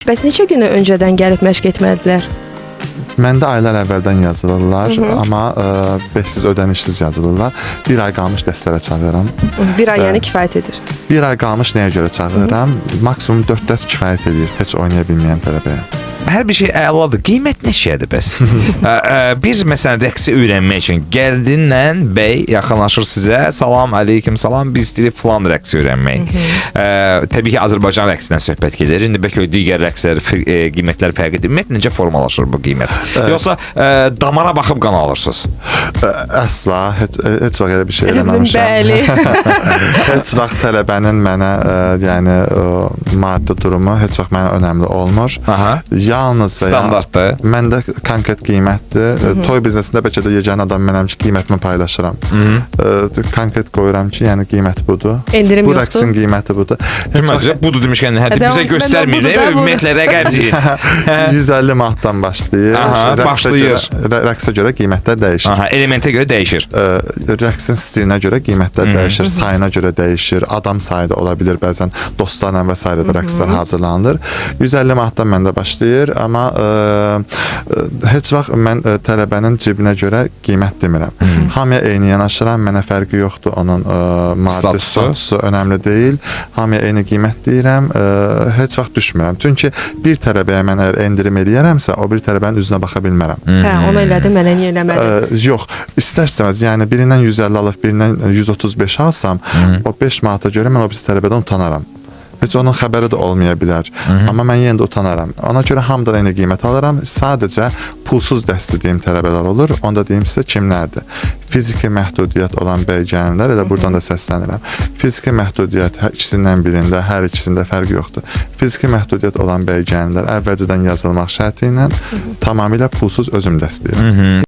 Bəs neçə günü öncədən gəlib məşq etməlidirlər? Məndə aylar əvvəldən yazılırlar, amma beşsiz ödənişsiz yazılırlar. Bir ay qalmış dəstlərə çağırıram. Bir ay yəni kifayət edir. Bir ay qalmış nəyə görə çağırıram? Maksimum 4 dərs kifayət edir, heç oynaya bilməyən tələbəyə. Hər bir şey əladır. Qiymət neçədir bəs? Bir məsələn rəqsi öyrənmək üçün gəldinlə bəy yaxınlaşır sizə. Salam, aleyküm salam. Biz istəyirik filan rəqsi öyrənmək. Təbii ki, Azərbaycan rəqsindən söhbət gedir. İndi bəlkə digər rəqslər qiymətlər fərqlidir. Ümumiyyətlə necə formalaşır bu qiymət? Yoxsa damara baxıb qan alırsınız? Əsla, heç vaxt elə bir şey eləməmişəm. Bəli. Heç vaxt tələbənin mənə, yəni maddi durumu heç vaxt mənə önəmli olmur. Yalnız və standartdır. Məndə konkret qiymətdir. Toy biznesində bəlkə də yeganə adam mənəm ki, qiymətimi paylaşıram. Konkret qoyuram ki, yəni qiymət budur. Endirim bu yoxdur. Rəqsin qiyməti budur. Budur demişkən, hətta bizə göstərmir. Ümumiyyətlə rəqəm deyir. 150 manatdan başlayır. Başlayır. Rəqsə görə qiymətlər dəyişir. Elementə görə dəyişir. Rəqsin stilinə görə qiymətlər dəyişir, sayına görə dəyişir. Adam sayı da ola bilər, bəzən dostlarla və s. da rəqslər hazırlanır. 150 manatdan məndə başlayır. Amma heç vaxt mən tələbənin cibinə görə qiymət demirəm. Hamıya eyni yanaşıram, mənə fərqi yoxdur onun maddi statusu önəmli deyil. Hamıya eyni qiymət deyirəm, heç vaxt düşmürəm. Çünki bir tələbəyə mən əgər endirim eləyərəmsə, o bir tələbənin üzünə baxa bilmərəm. Hə, onu elədim, mənə niyə eləmədim? Yox, istərsəməz, yəni birindən 150 alıb, birindən 135 alsam, o 5 manata görə mən o birisi tələbədən utanaram. Heç onun xəbəri də olmaya bilər. Amma mən yenə də utanaram. Ona görə hamıdan eyni qiymət alıram. Sadəcə pulsuz dərs dediyim tələbələr olur. Onda deyim sizə kimlərdir? Fiziki məhdudiyyət olan bəy-gəlinlər, elə buradan da səslənirəm. Fiziki məhdudiyyət ikisindən birində, hər ikisində fərq yoxdur. Fiziki məhdudiyyət olan bəy-gəlinlər əvvəlcədən yazılmaq şərti ilə tamamilə pulsuz özüm dərs deyirəm.